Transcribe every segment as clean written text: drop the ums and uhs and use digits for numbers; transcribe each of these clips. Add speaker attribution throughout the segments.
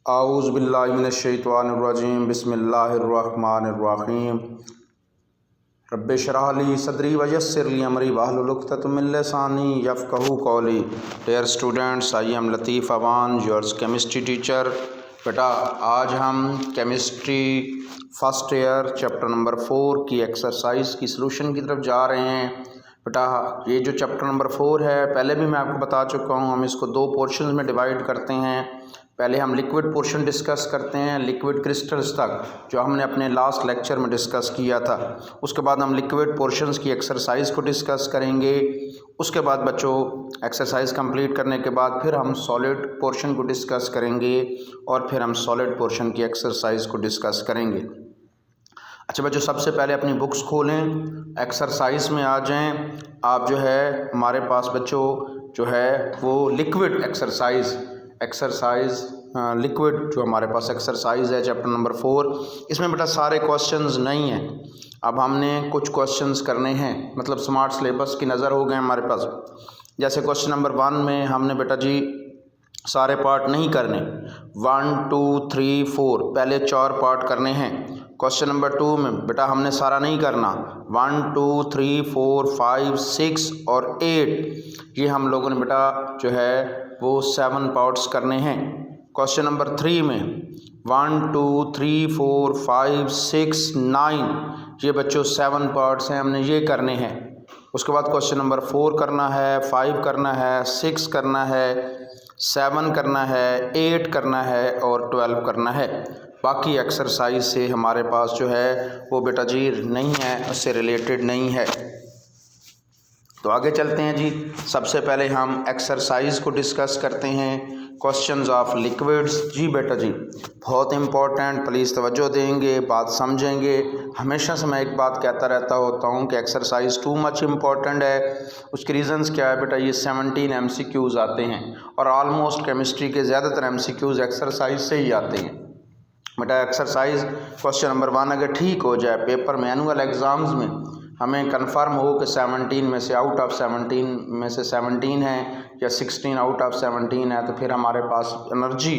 Speaker 1: आऊज़ु बिल्लाहि मिनश्शैतानिर्रजीम बिस्मिल्लाहिर्रहमानिर्रहीम रब्बि इश्रह ली सदरी वयस्सिर ली अमरी वाहलुल उक़दतम मिन लिसानी यफ़क़हू क़ौली। Dear students, I am Latif Awan, yours chemistry teacher. बेटा आज हम chemistry first year chapter number 4 की एक्सरसाइज की सलूशन की तरफ जा रहे हैं। बेटा ये जो चैप्टर नंबर 4 है, पहले भी मैं आपको बता चुका हूँ, हम इसको दो पोर्शंस में डिवाइड करते हैं। पहले हम लिक्विड पोर्शन डिस्कस करते हैं, लिक्विड क्रिस्टल्स तक, जो हमने अपने लास्ट लेक्चर में डिस्कस किया था। उसके बाद हम लिक्विड पोर्शंस की एक्सरसाइज को डिस्कस करेंगे। उसके बाद बच्चों एक्सरसाइज कंप्लीट करने के बाद फिर हम सॉलिड पोर्शन को डिस्कस करेंगे और फिर हम सॉलिड पोर्शन की एक्सरसाइज को डिस्कस करेंगे। अच्छा बच्चों, सबसे पहले अपनी बुक्स खोलें, एक्सरसाइज में आ जाएं। आप जो है हमारे पास बच्चों जो है वो लिक्विड एक्सरसाइज लिक्विड जो हमारे पास एक्सरसाइज है चैप्टर नंबर 4, इसमें बेटा सारे क्वेश्चंस नहीं हैं। अब हमने कुछ क्वेश्चंस करने हैं, मतलब स्मार्ट सिलेबस की नज़र हो गए हमारे पास। जैसे क्वेश्चन नंबर 1 में हमने बेटा जी सारे पार्ट नहीं करने, 1 2 3 4 पहले 4 पार्ट करने हैं। क्वेश्चन नंबर 2 में बेटा हमने सारा नहीं करना, 1 2 3 4 5 6 और 8 ये हम लोगों ने बेटा जो है वो 7 पार्ट्स करने हैं। क्वेश्चन नंबर 3 में 1 2 3 4 5 6 9 ये बच्चों 7 पार्ट्स हैं, हमने ये करने हैं। उसके बाद क्वेश्चन नंबर 4 करना है, 5 करना है, 6 करना है, 7 करना है, 8 करना है और 12 करना है। बाकी एक्सरसाइज से हमारे पास जो है वो बेटा जी नहीं है, उससे रिलेटेड नहीं है। तो आगे चलते हैं जी। सबसे पहले हम एक्सरसाइज को डिस्कस करते हैं, क्वेश्चंस ऑफ लिक्विड्स। जी बेटा जी बहुत इंपॉर्टेंट, प्लीज़ तवज्जो देंगे, बात समझेंगे। हमेशा से मैं एक बात कहता रहता होता हूँ कि एक्सरसाइज टू मच इम्पॉर्टेंट है। उसके रीज़न्स क्या है बेटा, ये 17 MCQs आते हैं और ऑलमोस्ट केमिस्ट्री के ज़्यादातर MCQs एक्सरसाइज से ही आते हैं। बेटा एक्सरसाइज क्वेश्चन नंबर 1 अगर ठीक हो जाए पेपर में, एनुअल एग्ज़ाम्स में हमें कंफर्म हो कि 17 में से आउट ऑफ 17 में से 17 है या 16 आउट ऑफ 17 है, तो फिर हमारे पास एनर्जी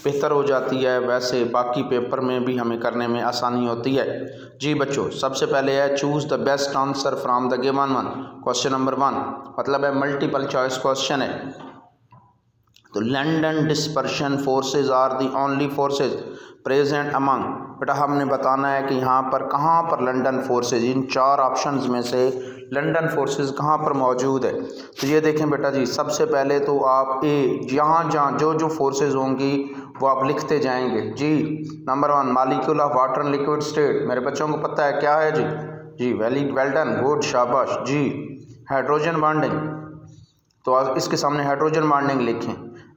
Speaker 1: बेहतर हो जाती है। वैसे बाकी पेपर में भी हमें करने में आसानी होती है। जी बच्चों सबसे पहले है choose the best answer from the given one. Question number 1 मतलब है मल्टीपल चॉइस क्वेश्चन है। तो London dispersion forces are the only forces present among, बेटा हमने बताना है कि यहाँ पर कहाँ पर लंदन फोर्सेज, इन 4 ऑप्शंस में से लंदन फोर्सेज कहाँ पर मौजूद है। तो ये देखें बेटा जी, सबसे पहले तो आप जहाँ जहाँ जो जो फोर्सेज होंगी वो आप लिखते जाएंगे। जी number 1 molecule of water and liquid state, मेरे बच्चों को पता है क्या है जी? जी वेल डन, गुड, शाबाश जी। हाइड्रोजन बॉन्डिंग, तो आज इसके सामने हाइड्रोजन बॉन्डिंग लिखें।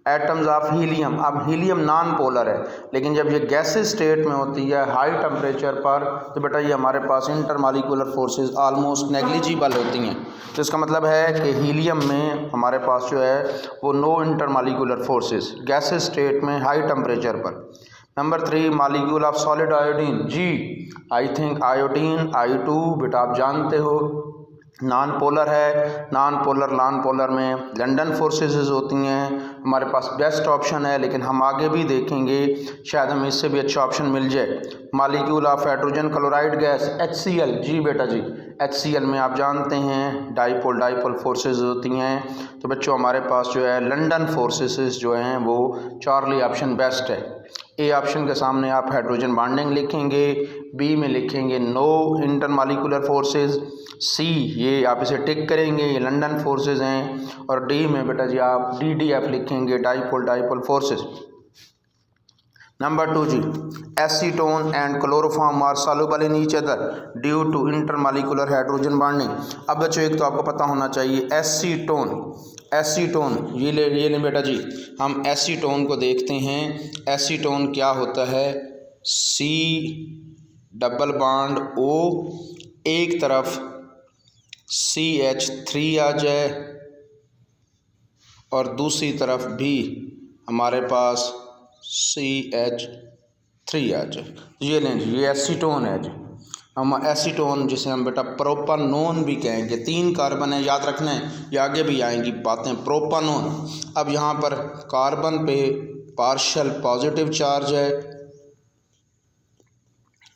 Speaker 1: एटम्स ऑफ हीलियम, अब हीलियम नॉन पोलर है, लेकिन जब ये गैसेस स्टेट में होती है हाई टेम्परेचर पर, तो बेटा ये हमारे पास इंटरमॉलिक्यूलर फोर्सेस ऑलमोस्ट नेग्लिजिबल होती हैं। तो इसका मतलब है कि हीलियम में हमारे पास जो है वो no intermolecular forces, gases state में हाई टेम्परेचर पर। Number 3 molecule of solid iodine. जी आई थिंक आयोडीन I2 बेटा आप जानते हो नॉन पोलर है, नॉन पोलर में लंदन फोर्सेस होती हैं। हमारे पास बेस्ट ऑप्शन है, लेकिन हम आगे भी देखेंगे शायद हमें इससे भी अच्छा ऑप्शन मिल जाए। Molecule of hydrogen chloride gas HCl। जी बेटा जी HCl में आप जानते हैं डाइपोल फोर्सेस होती हैं। तो बच्चों हमारे पास जो है लंदन फोर्सेस जो हैं वो चार्ली ऑप्शन बेस्ट है। ए ऑप्शन के सामने आप हाइड्रोजन बॉन्डिंग लिखेंगे, बी में लिखेंगे नो इंटरमॉलिक्यूलर फोर्सेस, सी ये आप इसे टिक करेंगे, ये लंदन फोर्सेस हैं, और डी में बेटा जी आप DDF लिखेंगे, डाइपोल फोर्सेस। नंबर 2 जी acetone and chloroform are soluble in each other due to intermolecular hydrogen bonding. अब बच्चों एक तो आपको पता होना चाहिए एसीटोन ये ले बेटा जी, हम एसीटोन को देखते हैं। एसीटोन क्या होता है, C डबल बॉन्ड O, एक तरफ CH3 आ जाए और दूसरी तरफ भी हमारे पास CH3 आ जाए। ये लें जी, ये एसीटोन है जी। हम एसीटोन जिसे हम बेटा प्रोपानोन भी कहेंगे, 3 कार्बन है, याद रखना है, ये आगे भी आएंगी बातें। प्रोपानोन, अब यहाँ पर कार्बन पे पार्शियल पॉजिटिव चार्ज है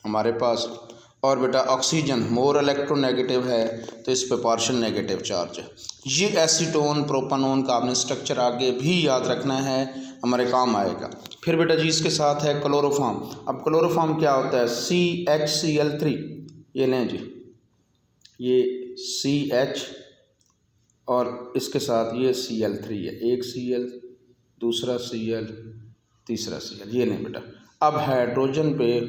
Speaker 1: हमारे पास, और बेटा ऑक्सीजन मोर इलेक्ट्रोनेगेटिव है तो इस पे पार्शियल नेगेटिव चार्ज है। ये एसीटोन प्रोपानोन का आपने स्ट्रक्चर आगे भी याद रखना है, हमारे काम आएगा। फिर बेटा जी इसके साथ है क्लोरोफॉर्म। अब क्लोरोफॉर्म क्या होता है? CHCl3, ये लें जी, ये CH और इसके साथ ये Cl3 है, एक Cl, दूसरा Cl, तीसरा Cl, ये लें बेटा। अब हाइड्रोजन पे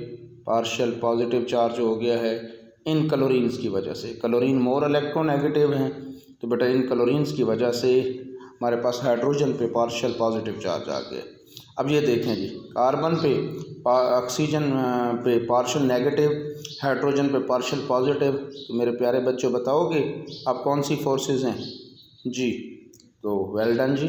Speaker 1: पार्शियल पॉजिटिव चार्ज हो गया है इन क्लोरीन्स की वजह से। क्लोरीन मोर इलेक्ट्रोनेगेटिव हैं तो बेटा इन क्लोरीन्स की वजह से हमारे पास हाइड्रोजन पे पार्शियल पॉजिटिव चार्ज आ गया। अब ये देखें जी, कार्बन पे ऑक्सीजन पे पार्शियल नेगेटिव, हाइड्रोजन पे पार्शियल पॉजिटिव। तो मेरे प्यारे बच्चों बताओगे अब कौन सी फोर्सेस हैं जी? तो वेल डन जी,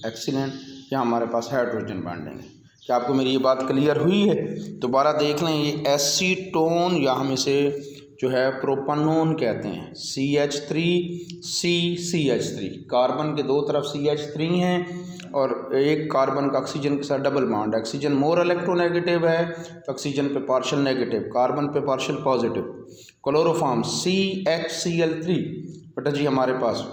Speaker 1: एक्सीलेंट। यहाँ हमारे पास हाइड्रोजन बॉन्डिंग है। क्या आपको मेरी ये बात क्लियर हुई है? दोबारा देख लें, ये एसीटोन या हम इसे जो है प्रोपानोन कहते हैं, CH3CCH3, कार्बन के दो तरफ CH3 हैं और एक कार्बन का ऑक्सीजन के साथ double bond. Oxygen more electronegative है तो ऑक्सीजन पे पार्शियल नेगेटिव, कार्बन पे पार्शियल पॉजिटिव। क्लोरोफॉर्म CHCl3 बेटा जी हमारे पास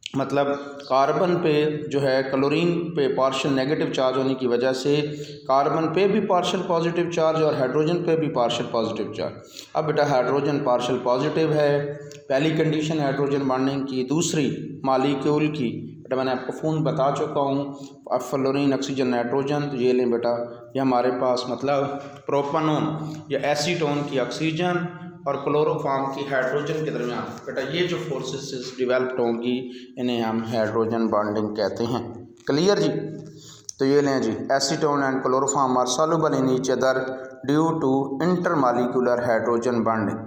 Speaker 1: मतलब कार्बन पे जो है क्लोरीन पे पार्शियल नेगेटिव चार्ज होने की वजह से कार्बन पे भी पार्शियल पॉजिटिव चार्ज और हाइड्रोजन पे भी पार्शियल पॉजिटिव चार्ज। अब बेटा हाइड्रोजन पार्शियल पॉजिटिव है, पहली कंडीशन हाइड्रोजन बॉन्डिंग की। दूसरी मॉलिक्यूल की, बेटा मैंने आपको फ़ोन बता चुका हूँ, फ्लोरीन ऑक्सीजन नाइट्रोजन। तो ये लें बेटा, ये हमारे पास मतलब प्रोपानोन या एसीटोन की ऑक्सीजन और क्लोरोफॉर्म की हाइड्रोजन के दरमियान बेटा ये जो फोर्सेस डेवलप्ड होंगी इन्हें हम हाइड्रोजन बॉन्डिंग कहते हैं। क्लियर जी? तो ये लें जी, acetone and chloroform are soluble in each other due to intermolecular hydrogen bonding.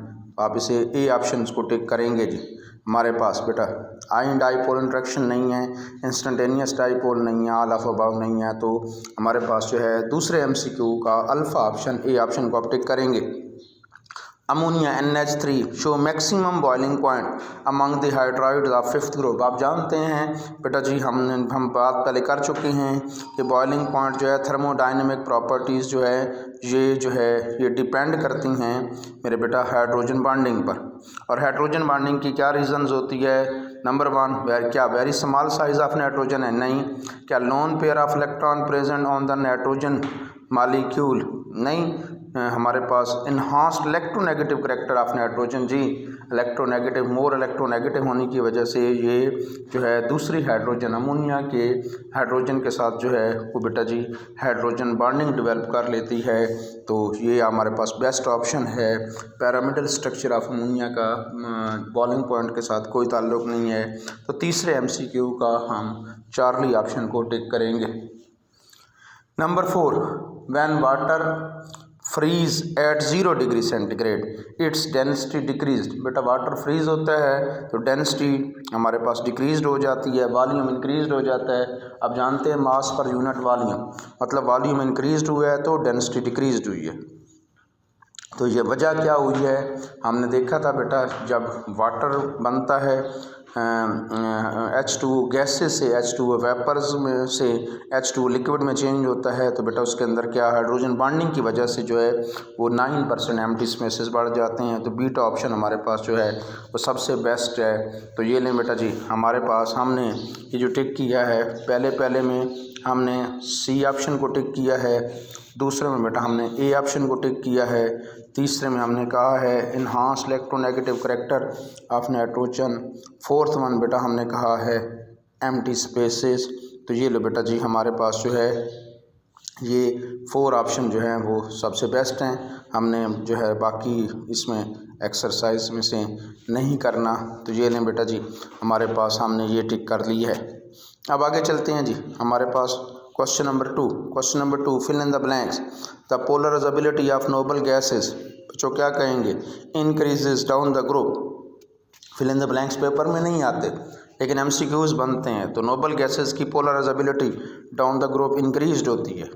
Speaker 1: आप इसे ए ऑप्शन को टिक करेंगे जी। हमारे पास बेटा आयन डाइपोल इंट्रैक्शन नहीं है, इंस्टेंटेनियस डाइपोल नहीं है, ऑल ऑफ अबव नहीं है, तो हमारे पास जो है दूसरे MCQ का अल्फा ऑप्शन, ए ऑप्शन को आप टिक करेंगे। Ammonia NH3 show maximum boiling point among the hydrides of fifth group. आप जानते हैं बेटा जी, हम बात पहले कर चुके हैं कि बॉइलिंग पॉइंट जो है थर्मोडाइनमिक प्रॉपर्टीज़ जो है ये डिपेंड करती हैं मेरे बेटा हाइड्रोजन बॉन्डिंग पर। और हाइड्रोजन बॉन्डिंग की क्या रीजंस होती है? नंबर 1, क्या very small size of nitrogen है? नहीं। क्या lone pair of electron present on the nitrogen molecule? नहीं। हमारे पास enhanced electronegative character of nitrogen, जी इलेक्ट्रोनेगेटिव, मोर इलेक्ट्रोनेगेटिव होने की वजह से ये जो है दूसरी हाइड्रोजन अमोनिया के हाइड्रोजन के साथ जो है वो बेटा जी हाइड्रोजन बॉन्डिंग डेवलप कर लेती है। तो ये हमारे पास बेस्ट ऑप्शन है। पैरामिडल स्ट्रक्चर ऑफ अमोनिया का बॉइलिंग पॉइंट के साथ कोई ताल्लुक नहीं है। तो तीसरे MCQ का हम चार्ली ऑप्शन को टिक करेंगे। Number 4, when water freeze at 0 degree centigrade its density decreased. बेटा वाटर फ्रीज होता है तो डेंसिटी हमारे पास डिक्रीज्ड हो जाती है, वॉल्यूम इंक्रीज्ड हो जाता है। अब जानते हैं मास पर यूनिट वॉल्यूम, मतलब वॉल्यूम इंक्रीज्ड हुआ है तो डेंसिटी डिक्रीज्ड हुई है। तो ये वजह क्या हुई है? हमने देखा था बेटा, जब वाटर बनता है H2 गैसेस से H2 वेपर्स में से H2 लिक्विड में चेंज होता है, तो बेटा उसके अंदर क्या हाइड्रोजन बॉन्डिंग की वजह से जो है वो 9% एम्प्टी स्पेसेस बढ़ जाते हैं। तो बीटा ऑप्शन हमारे पास जो है वो सबसे बेस्ट है। तो ये लें बेटा जी, हमारे पास हमने ये जो टिक किया है पहले में हमने C ऑप्शन को टिक किया है, दूसरे में बेटा हमने ए ऑप्शन को टिक किया है, तीसरे में हमने कहा है enhance electronegative character of nitrogen, fourth one बेटा हमने कहा है एम्प्टी स्पेसेस। तो ये लो बेटा जी, हमारे पास जो है ये 4 ऑप्शन जो हैं वो सबसे बेस्ट हैं। हमने जो है बाकी इसमें एक्सरसाइज में से नहीं करना। तो ये लें बेटा जी, हमारे पास हमने ये टिक कर ली है। अब आगे चलते हैं जी, हमारे पास question number 2 fill in the blanks. The polarizability of noble gases, बच्चों क्या कहेंगे? Increases down the group. Fill in the blanks paper में नहीं आते लेकिन MCQs बनते हैं। तो नोबल गैसेस की polarizability down the group increased होती है।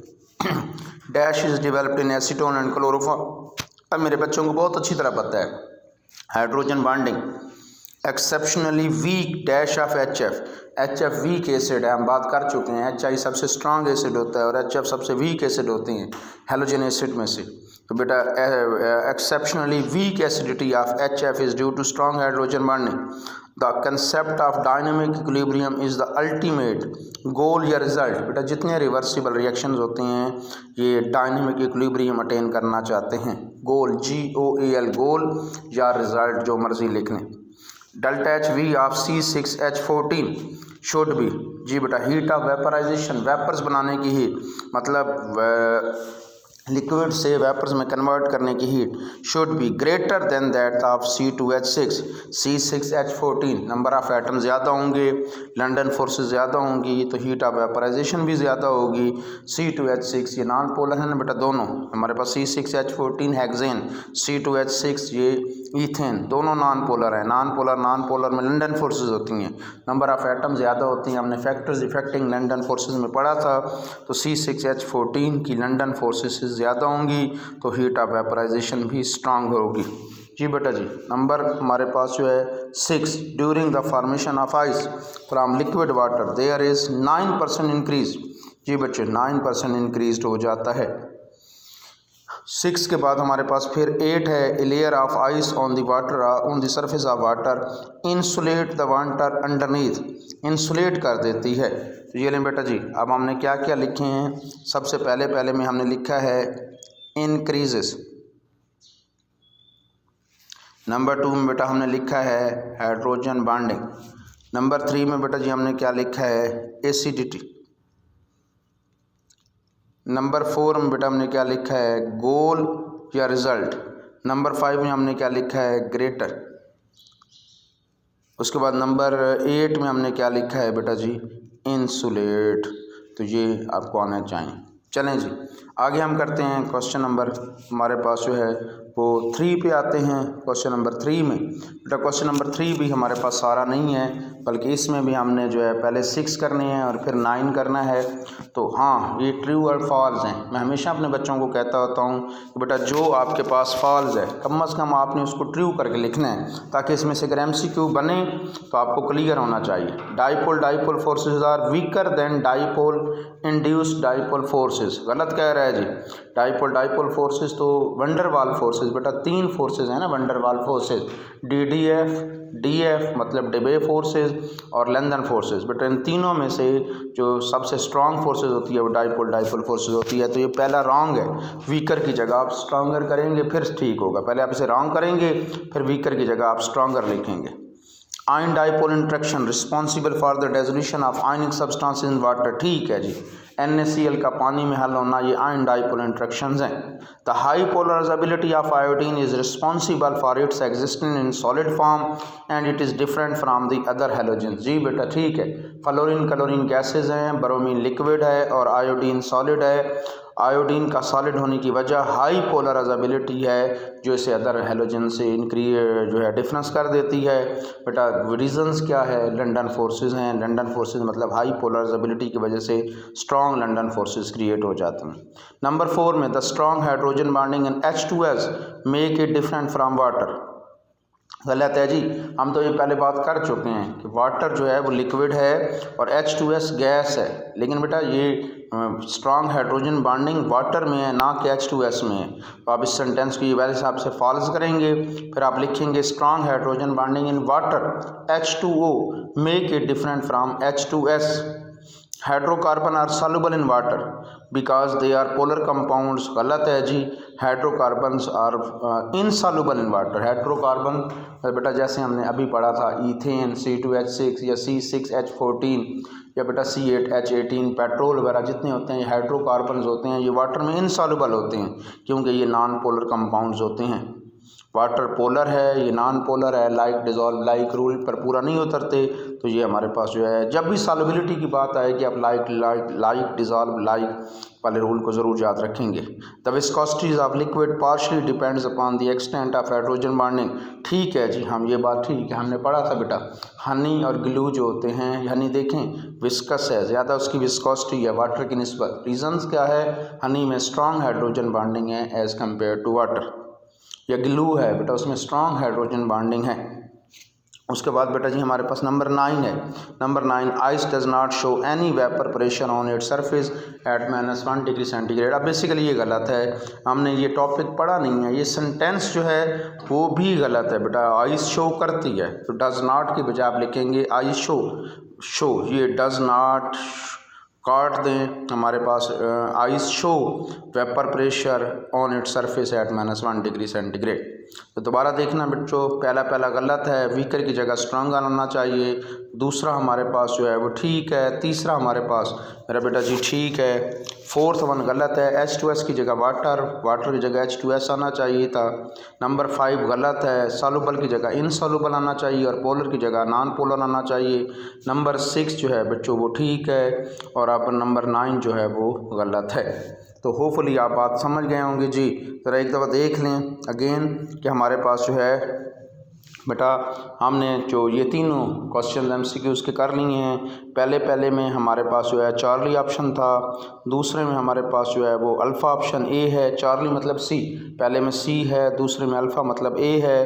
Speaker 1: Dash is developed in acetone and chloroform. अब मेरे बच्चों को बहुत अच्छी तरह पता है hydrogen bonding exceptionally weak dash of H F weak acid है, हम बात कर चुके हैं। एच आई सबसे स्ट्रॉन्ग एसिड होता है और एच एफ सबसे वीक एसिड होते हैं हेलोजन एसिड में से। तो बेटा exceptionally weak acidity of H F is due to strong hydrogen bonding. The concept of dynamic equilibrium is the ultimate goal या रिजल्ट। बेटा जितने रिवर्सिबल रिएक्शंस होते हैं ये डायनेमिक इक्विलिब्रियम अटेन करना चाहते हैं। गोल GOAL गोल या रिजल्ट जो मर्जी लिख लें। Delta H V of C6H14 should be जी बेटा हीट ऑफ वेपराइजेशन, वेपर्स बनाने की हीट, मतलब लिक्विड से वेपर्स में कन्वर्ट करने की heat should be greater than that of C2H6 C6H14। Number of atom ज़्यादा होंगे, लंडन फोर्सेस ज़्यादा होंगी तो हीट ऑफ वेपराइजेशन भी ज़्यादा होगी। C2H6 ये नॉन पोलर है ना बेटा, दोनों हमारे पास C6H14 हेक्सेन, C2H6 ये ईथेन, दोनों नॉन पोलर है। नॉन पोलर में लंडन फोर्सेस होती हैं, नंबर ऑफ एटम ज़्यादा होती हैं। हमने फैक्टर्स इफेक्टिंग लंडन फोर्सेस में पढ़ा था। तो C6H14 की लंडन फोर्सेस ज़्यादा होंगी तो हीट ऑफ वेपराइजेशन भी स्ट्रांग होगी। जी बेटा जी नंबर हमारे पास जो है 6, during the formation of ice from liquid water there is 9% increase. जी बच्चे 9% इंक्रीज हो जाता है। 6 के बाद हमारे पास फिर 8 है, a layer of ice on the water on the surface of water insulate the water underneath, insulate कर देती है। तो ये लें बेटा जी, अब हमने क्या क्या लिखे हैं। सबसे पहले में हमने लिखा है इंक्रीजेस। नंबर 2 में बेटा हमने लिखा है हाइड्रोजन बॉन्डिंग। नंबर 3 में बेटा जी हमने क्या लिखा है एसिडिटी। नंबर 4 में बेटा हमने क्या लिखा है गोल या रिजल्ट। नंबर 5 में हमने क्या लिखा है ग्रेटर। उसके बाद नंबर 8 में हमने क्या लिखा है बेटा जी इंसुलेट। तो ये आपको आना चाहिए। चलें जी आगे हम करते हैं क्वेश्चन नंबर हमारे पास जो है वो 3 पे आते हैं। क्वेश्चन नंबर 3 में बेटा क्वेश्चन नंबर 3 भी हमारे पास सारा नहीं है, बल्कि इसमें भी हमने जो है पहले 6 करने हैं और फिर 9 करना है। तो हाँ ये ट्रू और फॉल्स हैं। मैं हमेशा अपने बच्चों को कहता होता हूँ कि बेटा जो आपके पास फॉल्स है कम से कम आपने उसको ट्रू करके लिखना है, ताकि इसमें से अगर MCQ बने तो आपको क्लियर होना चाहिए। Dipole forces are weaker than dipole induced dipole forces. गलत कह रहा है जी। डाइपोल फोर्सेज तो वंडरवाल फोर्सेज, बेटा 3 फोर्सेज हैं ना वंडरवाल फोर्सेज, DF मतलब डेबे फोर्सेज और लंदन फोर्सेज। बेटा इन तीनों में से जो सबसे स्ट्रांग फोर्सेज होती है वो डाइपोल फोर्सेज होती है। तो ये पहला रॉन्ग है, वीकर की जगह आप स्ट्रांगर करेंगे फिर ठीक होगा। पहले आप इसे रॉन्ग करेंगे फिर वीकर की जगह आप स्ट्रांगर लिखेंगे। Ion dipole interaction responsible for the dissolution of ionic substance in water. ठीक है जी, NaCl का पानी में हल होना ये आयन डाइपोल इंट्रैक्शंस हैं। The high polarizability of iodine is responsible for its existence in solid form and it is different from the other halogen. जी बेटा ठीक है, फ्लोरीन क्लोरीन गैसेज हैं, ब्रोमीन लिक्विड है और आयोडीन सॉलिड है। Iodine का सॉलिड होने की वजह हाई पोलराइजेबिलिटी है जो इसे अदर हेलोजन से जो है डिफरेंस कर देती है। बेटा रीजंस क्या है, लंडन फोर्सेस हैं। लंडन फोर्सेस मतलब हाई पोलराइजेबिलिटी की वजह से स्ट्रॉन्ग लंडन फोर्सेस क्रिएट हो जाते हैं। नंबर 4 में the strong hydrogen bonding in H2S make it different from water. गलत है जी, हम तो ये पहले बात कर चुके हैं कि वाटर जो है वो लिक्विड है और H2S गैस है, लेकिन बेटा ये स्ट्रॉन्ग हाइड्रोजन बॉन्डिंग वाटर में है ना कि H2S में है। तो आप इस सेंटेंस को ये वाले हिसाब से फॉल्स करेंगे, फिर आप लिखेंगे strong hydrogen bonding in water H2O make it different from H2S। Hydrocarbon are soluble in water because they are polar compounds. गलत है जी, hydrocarbons are insoluble in water. Hydrocarbon बेटा जैसे हमने अभी पढ़ा था ईथेन C2H6 या C6H14 या बेटा C8H18 पेट्रोल वगैरह जितने होते हैं ये हाइड्रोकार्बन्स होते हैं, ये वाटर में इनसॉल्युबल होते हैं क्योंकि ये नॉन पोलर कंपाउंड्स होते हैं। वाटर पोलर है, ये नॉन पोलर है, लाइक डिजॉल्व लाइक रूल पर पूरा नहीं उतरते। तो ये हमारे पास जो है जब भी सॉल्युबिलिटी की बात आएगी आप लाइक डिजॉल्व लाइक वाले रूल को ज़रूर याद रखेंगे। The viscosity of liquid partially depends upon the extent of hydrogen bonding. ठीक है जी, हम ये बात ठीक है हमने पढ़ा था बेटा। हनी और ग्लू जो होते हैं, हनी देखें विस्कस है, ज़्यादा उसकी विस्कोसिटी है वाटर की निस्बत। रीजंस क्या है, हनी में स्ट्रॉन्ग हाइड्रोजन बॉन्डिंग है एज़ कम्पेयर टू वाटर। या ग्लू है बेटा उसमें स्ट्रॉन्ग हाइड्रोजन बॉन्डिंग है। उसके बाद बेटा जी हमारे पास नंबर 9 है। Number 9, ice does not show any vapour pressure on its surface at -1 degree centigrade. अब बेसिकली ये गलत है, हमने ये टॉपिक पढ़ा नहीं है, ये सेंटेंस जो है वो भी गलत है बेटा। आइस शो करती है तो डज नॉट के बजाय आप लिखेंगे आइस शो, ये डज नॉट काट दें, हमारे पास ice show vapour pressure on it surface at -1 degree centigrade. तो दोबारा देखना बच्चों, पहला गलत है, वीकर की जगह स्ट्रॉन्ग आना चाहिए। दूसरा हमारे पास जो है वो ठीक है। तीसरा हमारे पास मेरा बेटा जी ठीक है। फोर्थ वन गलत है, H2S की जगह वाटर की जगह H2S आना चाहिए था। नंबर 5 गलत है, सॉल्युबल की जगह इनसॉल्युबल आना चाहिए और पोलर की जगह नॉन पोलर आना चाहिए। नंबर 6 जो है बच्चों वो ठीक है और आप नंबर 9 जो है वो गलत है। तो होपफुली आप बात समझ गए होंगे जी। ज़रा एक दफ़ा देख लें अगेन कि हमारे पास जो है बेटा हमने जो ये तीनों क्वेश्चन MCQ के कर लिए हैं। पहले में हमारे पास जो है चार्ली ऑप्शन था, दूसरे में हमारे पास जो है वो अल्फ़ा ऑप्शन ए है, चार्ली मतलब सी, पहले में सी है, दूसरे में अल्फ़ा मतलब ए है,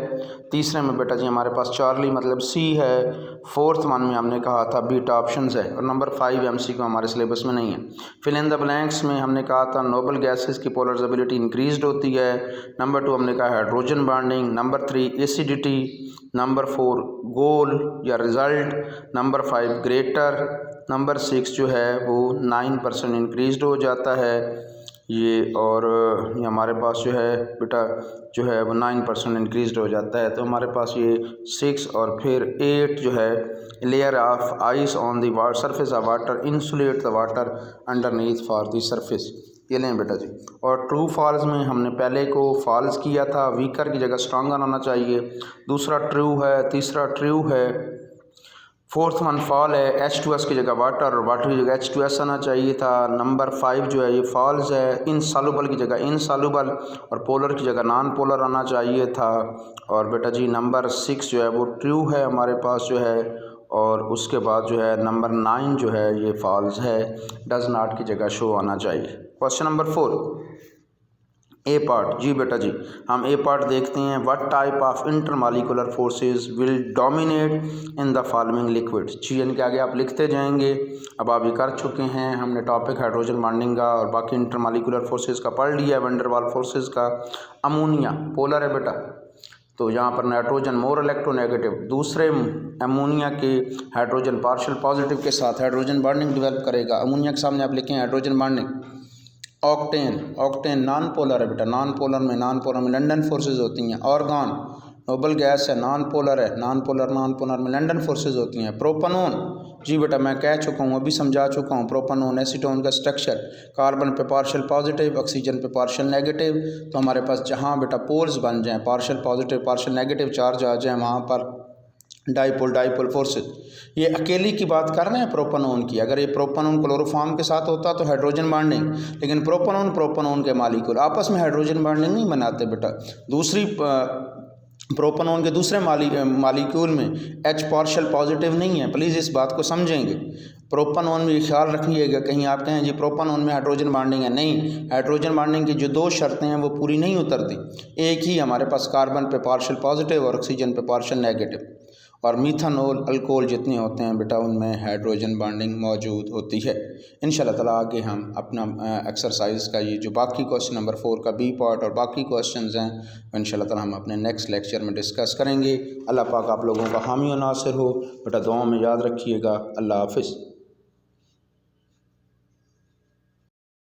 Speaker 1: तीसरे में बेटा जी हमारे पास चार्ली मतलब सी है, फोर्थ वन में हमने कहा था बीटा ऑप्शन है और नंबर 5 MCQ हमारे सिलेबस में नहीं है। फिल इन द ब्लैंक्स में हमने कहा था नोबल गैसेस की पोलराइजेबिलिटी इंक्रीज्ड होती है। नंबर 2 हमने कहा hydrogen bonding. Number 3 acidity. Number 4 गोल या रिज़ल्ट। Number 5 greater. नंबर 6 जो है वो 9% इंक्रीज़ हो जाता है ये, और ये हमारे पास जो है बेटा जो है वो 9% इंक्रीज़ हो जाता है। तो हमारे पास ये 6 और फिर 8 जो है layer of ice on the surface of water insulate the water underneath for the surface. ये लें बेटा जी। और ट्रू फॉल्स में हमने पहले को फॉल्स किया था, वीकर की जगह स्ट्रॉन्गर आना चाहिए, दूसरा ट्रू है, तीसरा ट्रू है, फोर्थ वन फॉल है, H2S की जगह वाटर और वाटर की जगह H2S आना चाहिए था। नंबर 5 जो है ये फॉल्स है, इनसॉल्युबल की जगह इनसॉल्युबल और पोलर की जगह नॉन पोलर आना चाहिए था। और बेटा जी नंबर 6 जो है वो ट्रू है हमारे पास जो है, और उसके बाद जो है नंबर 9 जो है ये फॉल्स है, डज नॉट की जगह शो आना चाहिए। Question number 4 A part. जी बेटा जी हम ए पार्ट देखते हैं। What type of intermolecular forces will dominate in the following liquid. जी इनके आगे आप लिखते जाएंगे, अब आप ये कर चुके हैं। हमने टॉपिक हाइड्रोजन बॉन्डिंग का और बाकी इंटरमॉलिक्यूलर फोर्सेस का पढ़ लिया है, वैन डर वाल्स फोर्सेस का। अमोनिया पोलर है बेटा, तो यहाँ पर नाइट्रोजन मोर इलेक्ट्रोनेगेटिव, दूसरे अमोनिया के हाइड्रोजन पार्शियल पॉजिटिव के साथ हाइड्रोजन बॉन्डिंग डेवलप करेगा। अमोनिया के सामने आप लिखें hydrogen bonding. Octane non polar है बेटा, नॉन पोलर में लंदन फोर्सेस होती हैं। ऑर्गन नोबल गैस है, नॉन पोलर है, नॉन पोलर में लंदन फोर्सेस होती हैं। प्रोपनोन जी बेटा मैं कह चुका हूँ, अभी समझा चुका हूँ। प्रोपनोन एसीटोन का स्ट्रक्चर, कार्बन पे पार्शियल पॉजिटिव, ऑक्सीजन पे पार्शियल नेगेटिव। तो हमारे पास जहाँ बेटा पोल्स बन जाएँ, partial positive partial negative charge आ जाए, वहाँ पर डाइपोल फोर्सेस। ये अकेली की बात कर रहे हैं प्रोपनोन की। अगर ये प्रोपनोन क्लोरोफॉर्म के साथ होता तो हाइड्रोजन बॉन्डिंग, लेकिन प्रोपनोन के मालिक्यूल आपस में हाइड्रोजन बॉन्डिंग नहीं बनाते बेटा। दूसरी प्रोपनोन के दूसरे मालिक्यूल में H पार्शियल पॉजिटिव नहीं है, प्लीज़ इस बात को समझेंगे। प्रोपनोन में ख्याल रखिएगा, कहीं आप कहें जी प्रोपनोन में हाइड्रोजन बॉन्डिंग है, नहीं। हाइड्रोजन बॉन्डिंग की जो 2 शर्तें हैं वो पूरी नहीं उतरती। एक ही हमारे पास कार्बन पे पार्शियल पॉजिटिव और ऑक्सीजन पे पार्शियल नेगेटिव, और मीथानॉल अल्कोहल जितने होते हैं बेटा उनमें हाइड्रोजन बॉन्डिंग मौजूद होती है। इंशाल्लाह ताला आगे हम अपना एक्सरसाइज का ये जो बाकी क्वेश्चन नंबर 4 का बी पार्ट और बाकी क्वेश्चंस हैं इंशाल्लाह ताला हम अपने नेक्स्ट लेक्चर में डिस्कस करेंगे। अल्लाह पाक आप लोगों का हामी और नासिर हो बेटा, दुआओं में याद रखिएगा। अल्लाह हाफिज़।